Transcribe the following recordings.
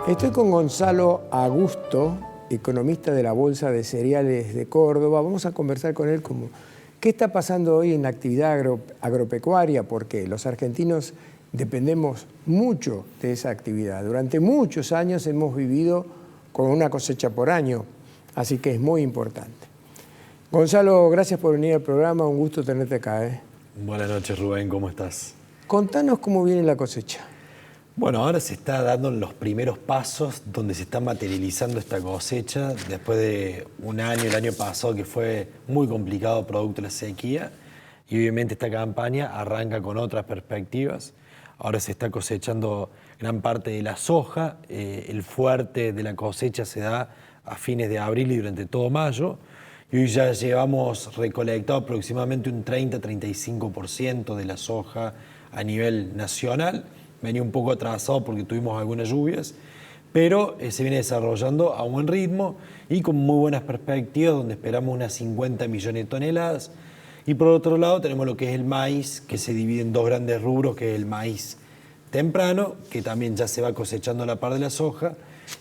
Estoy con Gonzalo Augusto, economista de la Bolsa de Cereales de Córdoba. Vamos a conversar con él como qué está pasando hoy en la actividad agropecuaria, porque los argentinos dependemos mucho de esa actividad. Durante muchos años hemos vivido con una cosecha por año, así que es muy importante. Gonzalo, gracias por venir al programa, un gusto tenerte acá. Buenas noches, Rubén, ¿cómo estás? Contanos cómo viene la cosecha. Bueno, ahora se está dando los primeros pasos donde se está materializando esta cosecha después de un año, el año pasado, que fue muy complicado producto de la sequía, y obviamente esta campaña arranca con otras perspectivas. Ahora se está cosechando gran parte de la soja, el fuerte de la cosecha se da a fines de abril y durante todo mayo, y hoy ya llevamos recolectado aproximadamente un 30-35% de la soja a nivel nacional. Venía un poco atrasado porque tuvimos algunas lluvias, pero se viene desarrollando a buen ritmo y con muy buenas perspectivas, donde esperamos unas 50 millones de toneladas. Y por otro lado tenemos lo que es el maíz, que se divide en dos grandes rubros, que es el maíz temprano, que también ya se va cosechando a la par de la soja,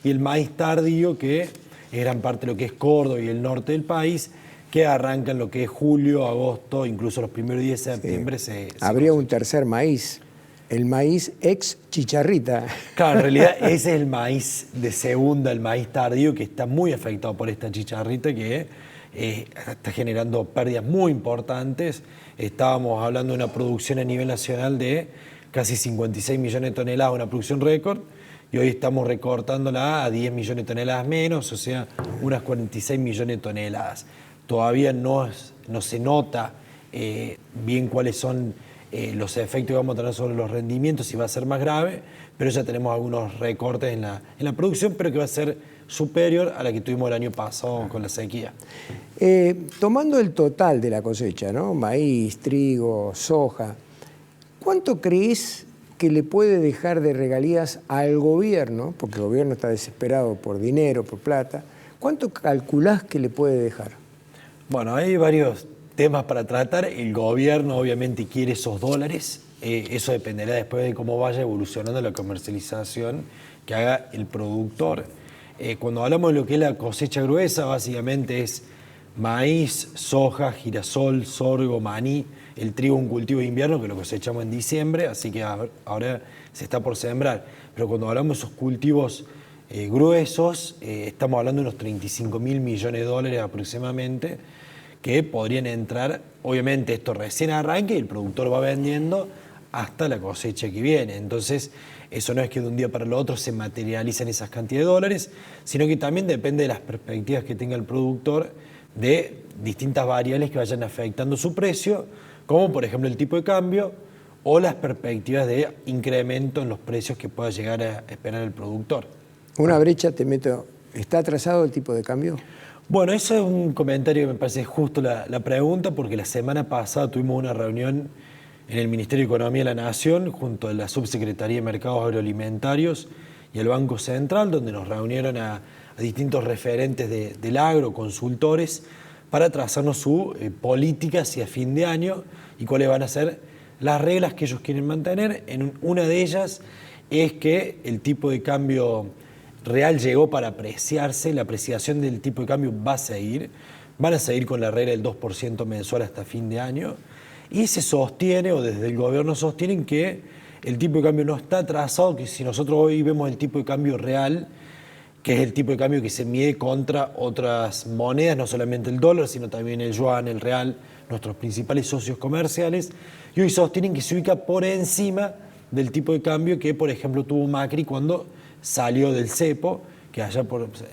y el maíz tardío, que es gran parte de lo que es Córdoba y el norte del país, que arranca en lo que es julio, agosto, incluso los primeros días de septiembre. Sí. Habría un tercer maíz. El maíz ex chicharrita. Claro, en realidad ese es el maíz de segunda, el maíz tardío, que está muy afectado por esta chicharrita que está generando pérdidas muy importantes. Estábamos hablando de una producción a nivel nacional de casi 56 millones de toneladas, una producción récord, y hoy estamos recortándola a 10 millones de toneladas menos, o sea, unas 46 millones de toneladas. Todavía no se nota bien cuáles son los efectos que vamos a tener sobre los rendimientos, si va a ser más grave, pero ya tenemos algunos recortes en la producción, pero que va a ser superior a la que tuvimos el año pasado con la sequía. Tomando el total de la cosecha, ¿no? Maíz, trigo, soja, ¿cuánto crees que le puede dejar de regalías al gobierno? Porque el gobierno está desesperado por dinero, por plata. ¿Cuánto calculás que le puede dejar? Bueno, hay varios temas para tratar. El gobierno obviamente quiere esos dólares, eso dependerá después de cómo vaya evolucionando la comercialización que haga el productor. Cuando hablamos de lo que es la cosecha gruesa, básicamente es maíz, soja, girasol, sorgo, maní. El trigo es un cultivo de invierno que lo cosechamos en diciembre, así que ahora se está por sembrar. Pero cuando hablamos de esos cultivos gruesos, estamos hablando de unos 35.000 millones de dólares aproximadamente, que podrían entrar. Obviamente esto recién arranca y el productor va vendiendo hasta la cosecha que viene. Entonces, eso no es que de un día para el otro se materialicen esas cantidades de dólares, sino que también depende de las perspectivas que tenga el productor de distintas variables que vayan afectando su precio, como por ejemplo el tipo de cambio o las perspectivas de incremento en los precios que pueda llegar a esperar el productor. Una brecha, te meto, ¿está atrasado el tipo de cambio? Bueno, eso es un comentario que me parece justo la pregunta, porque la semana pasada tuvimos una reunión en el Ministerio de Economía de la Nación junto a la Subsecretaría de Mercados Agroalimentarios y el Banco Central, donde nos reunieron a distintos referentes del agro, consultores, para trazarnos su política hacia fin de año y cuáles van a ser las reglas que ellos quieren mantener. Una de ellas es que el tipo de cambio real llegó para apreciarse, la apreciación del tipo de cambio va a seguir, van a seguir con la regla del 2% mensual hasta fin de año, y se sostiene, o desde el gobierno sostienen, que el tipo de cambio no está atrasado, que si nosotros hoy vemos el tipo de cambio real, que es el tipo de cambio que se mide contra otras monedas, no solamente el dólar, sino también el yuan, el real, nuestros principales socios comerciales, y hoy sostienen que se ubica por encima del tipo de cambio que, por ejemplo, tuvo Macri cuando salió del cepo, que allá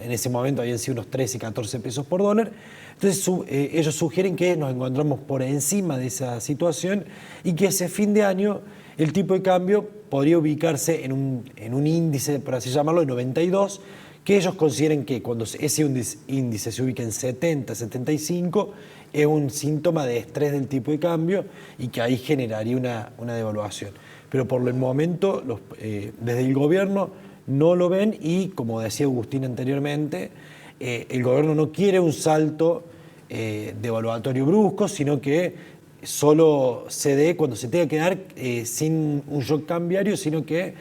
en ese momento habían sido unos 13, 14 pesos por dólar. Entonces ellos sugieren que nos encontramos por encima de esa situación y que ese fin de año el tipo de cambio podría ubicarse en un índice, por así llamarlo, de 92, que ellos consideran que cuando ese índice se ubica en 70, 75, es un síntoma de estrés del tipo de cambio y que ahí generaría una devaluación. Pero por el momento, desde el gobierno no lo ven y, como decía Agustín anteriormente, el gobierno no quiere un salto devaluatorio brusco, sino que solo se dé cuando se tenga que dar sin un shock cambiario, sino que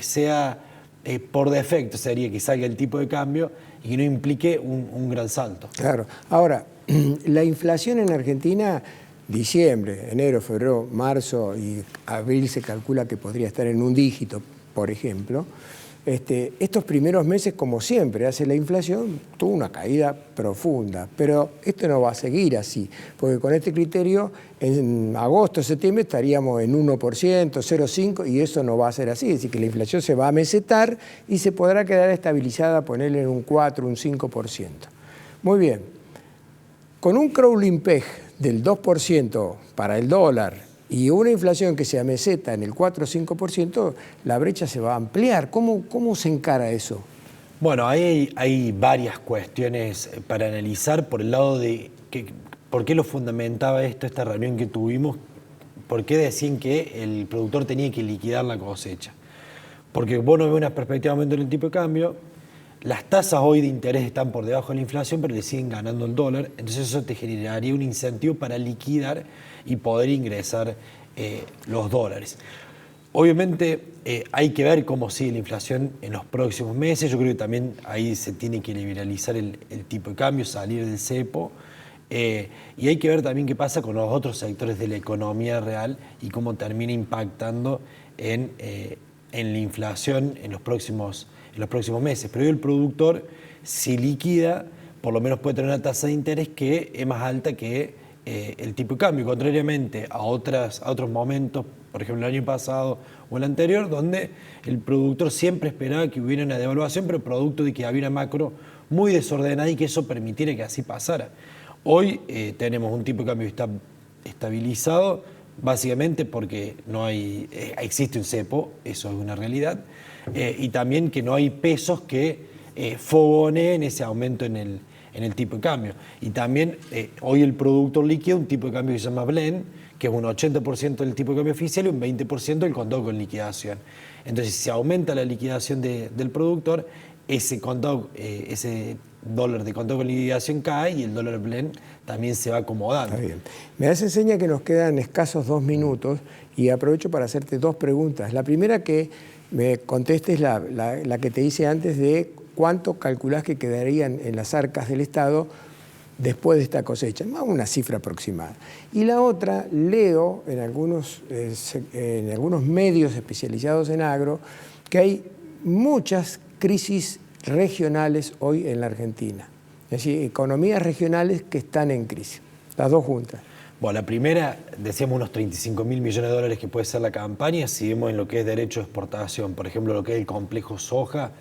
sea por defecto sería que salga el tipo de cambio y que no implique un gran salto. Claro. Ahora, la inflación en Argentina, diciembre, enero, febrero, marzo y abril se calcula que podría estar en un dígito, por ejemplo. Estos primeros meses, como siempre hace la inflación, tuvo una caída profunda, pero esto no va a seguir así, porque con este criterio en agosto, septiembre estaríamos en 1%, 0,5%, y eso no va a ser así, es decir, que la inflación se va a mesetar y se podrá quedar estabilizada, ponerle en un 4, un 5%. Muy bien, con un crawling peg del 2% para el dólar y una inflación que se ameseta en el 4 o 5%, la brecha se va a ampliar. ¿Cómo se encara eso? Bueno, hay varias cuestiones para analizar por el lado de por qué lo fundamentaba esta reunión que tuvimos, por qué decían que el productor tenía que liquidar la cosecha. Porque vos no ves una perspectiva de aumento en el tipo de cambio, las tasas hoy de interés están por debajo de la inflación, pero le siguen ganando el dólar, entonces eso te generaría un incentivo para liquidar y poder ingresar los dólares. Obviamente hay que ver cómo sigue la inflación en los próximos meses. Yo creo que también ahí se tiene que liberalizar el tipo de cambio, salir del cepo. Y hay que ver también qué pasa con los otros sectores de la economía real y cómo termina impactando en la inflación en los próximos meses. Pero hoy el productor, si liquida, por lo menos puede tener una tasa de interés que es más alta que el tipo de cambio, contrariamente a otros momentos, por ejemplo el año pasado o el anterior, donde el productor siempre esperaba que hubiera una devaluación, pero producto de que había una macro muy desordenada y que eso permitiera que así pasara. Hoy tenemos un tipo de cambio que está estabilizado, básicamente porque existe un cepo, eso es una realidad, y también que no hay pesos que fogoneen ese aumento en el tipo de cambio. Y también hoy el productor liquida un tipo de cambio que se llama blend, que es un 80% del tipo de cambio oficial y un 20% del contado con liquidación. Entonces, si se aumenta la liquidación del productor, ese dólar de contado con liquidación cae y el dólar blend también se va acomodando. Está bien. Me das seña que nos quedan escasos 2 minutos y aprovecho para hacerte 2 preguntas. La primera, que me contestes la que te hice antes, de cuánto calculás que quedarían en las arcas del Estado después de esta cosecha, más una cifra aproximada. Y la otra, leo en algunos medios especializados en agro que hay muchas crisis regionales hoy en la Argentina. Es decir, economías regionales que están en crisis, las dos juntas. Bueno, la primera, decíamos unos 35.000 millones de dólares que puede ser la campaña, si vemos en lo que es derecho de exportación, por ejemplo, lo que es el complejo soja,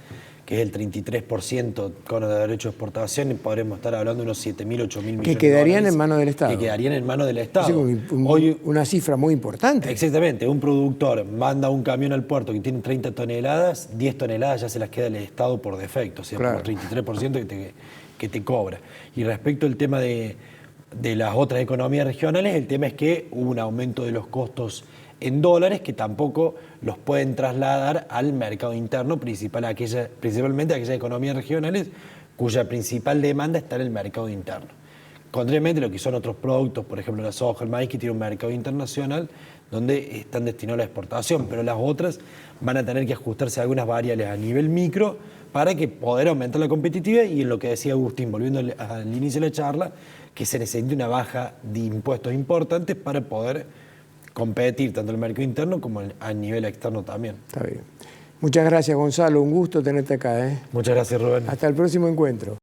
que es el 33% con el derecho de exportación, y podremos estar hablando de unos 7.000, 8.000 millones de dólares. Que quedarían en manos del Estado. Que quedarían en manos del Estado. Sí, Hoy, una cifra muy importante. Exactamente, un productor manda un camión al puerto que tiene 30 toneladas, 10 toneladas ya se las queda el Estado por defecto, o sea, claro, por el 33% que te cobra. Y respecto al tema de las otras economías regionales, el tema es que hubo un aumento de los costos en dólares que tampoco los pueden trasladar al mercado interno, principalmente a aquellas economías regionales cuya principal demanda está en el mercado interno. Contrariamente a lo que son otros productos, por ejemplo la soja, el maíz, que tiene un mercado internacional donde están destinados a la exportación, pero las otras van a tener que ajustarse a algunas variables a nivel micro para que poder aumentar la competitividad, y en lo que decía Agustín, volviendo al inicio de la charla, que se necesita una baja de impuestos importantes para poder competir tanto en el mercado interno como a nivel externo también. Está bien. Muchas gracias, Gonzalo. Un gusto tenerte acá. Muchas gracias, Rubén. Hasta el próximo encuentro.